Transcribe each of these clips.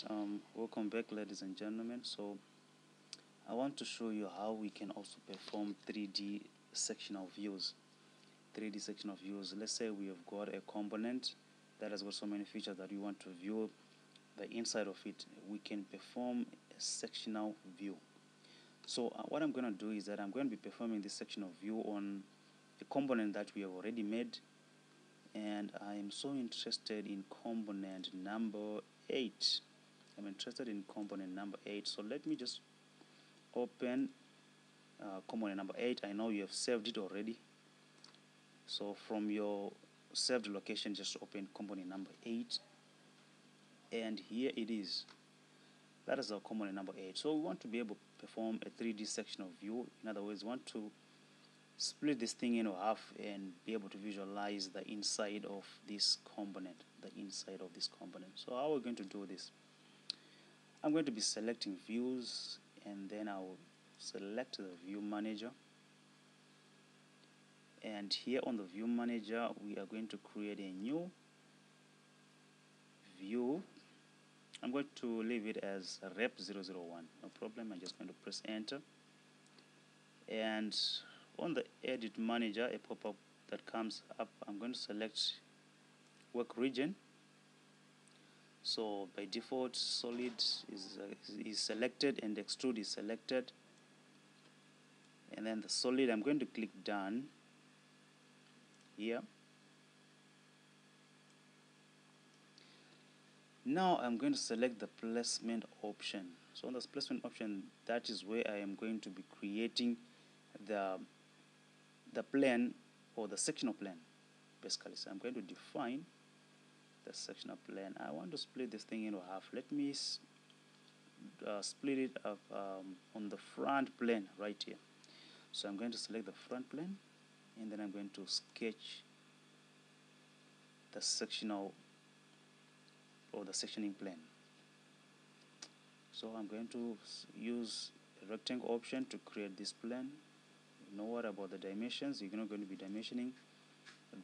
Alright, welcome back, ladies and gentlemen. So I want to show you how we can also perform 3D sectional views. 3D sectional views. Let's say we have got a component that has got so many features that we want to view the inside of it. We can perform a sectional view. So what I'm going to do is that I'm going to be performing this sectional view on a component that we have already made, and I am so interested in component number 8. I'm interested in component number 8. So let me just open component number 8. I know you have saved it already. So from your saved location, just open component number 8. And here it is. That is our component number 8. So we want to be able to perform a 3D sectional view. In other words, we want to split this thing into half and be able to visualize the inside of this component. So how are we going to do this? I'm going to be selecting views, and then I'll select the view manager, and here on the view manager we are going to create a new view. I'm going to leave it as rep001, no problem. I'm just going to press enter, and on the edit manager a pop-up that comes up, I'm going to select work region. So by default solid is selected and extrude is selected, and then the solid, I'm going to click done here. Now I'm going to select the placement option. So on the placement option, that is where I am going to be creating the plane, or the sectional plane basically. So I'm going to define the sectional plane. I want to split this thing into half. Let me split it up on the front plane right here. So I'm going to select the front plane, and then I'm going to sketch the sectional, or the sectioning plane. So I'm going to use a rectangle option to create this plane. You know what about the dimensions? You're not going to be dimensioning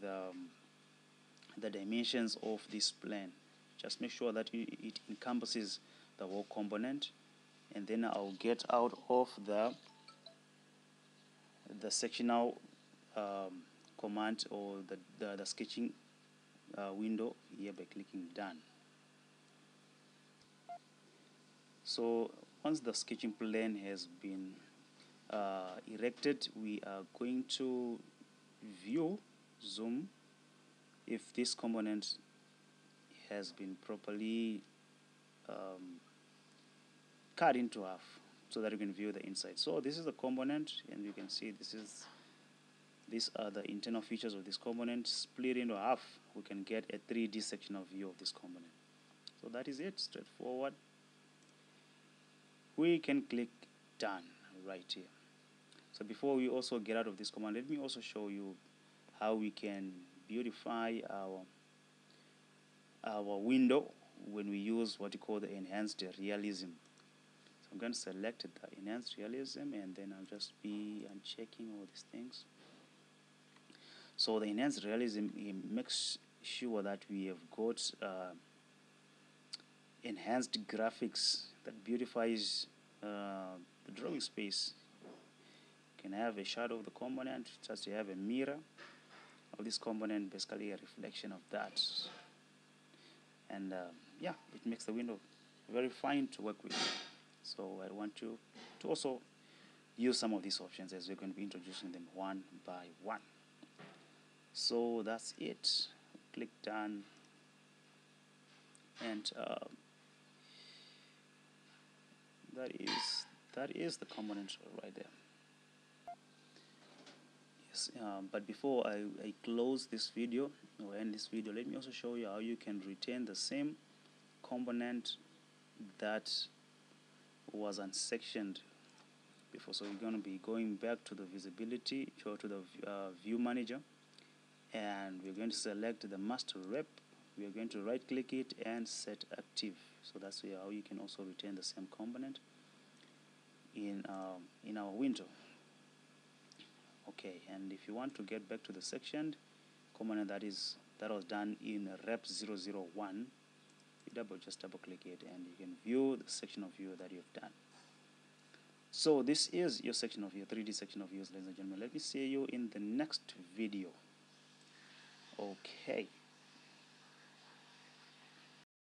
the dimensions of this plane. Just make sure that it encompasses the whole component, and then I'll get out of the sectional command, or the sketching window here by clicking done. So once the sketching plane has been erected, we are going to view, zoom, if this component has been properly cut into half, so that you can view the inside. So this is the component, and you can see these are the internal features of this component. Split into half, we can get a 3D sectional view of this component. So that is it, straightforward. We can click done right here. So before we also get out of this command, let me also show you how we can beautify our window when we use what you call the enhanced realism. So I'm going to select the enhanced realism, and then I'll just be unchecking all these things. So the enhanced realism, it makes sure that we have got enhanced graphics that beautifies the drawing space. You can have a shadow of the component, just to have a mirror of this component, basically a reflection of that. And yeah, it makes the window very fine to work with. So I want you to also use some of these options, as we're going to be introducing them one by one. So that's it. Click done, and that is the component right there. Yes, but before I close this video, or end this video, let me also show you how you can retain the same component that was unsectioned before. So we're going to be going back to the visibility, or to the view manager, and we're going to select the master rep. We are going to right click it and set active. So that's how you can also retain the same component in our window. Okay, and if you want to get back to the sectioned component that was done in rep001, just double click it, and you can view the sectional view that you've done. So this is your sectional view, 3D sectional views, ladies and gentlemen. Let me see you in the next video. Okay.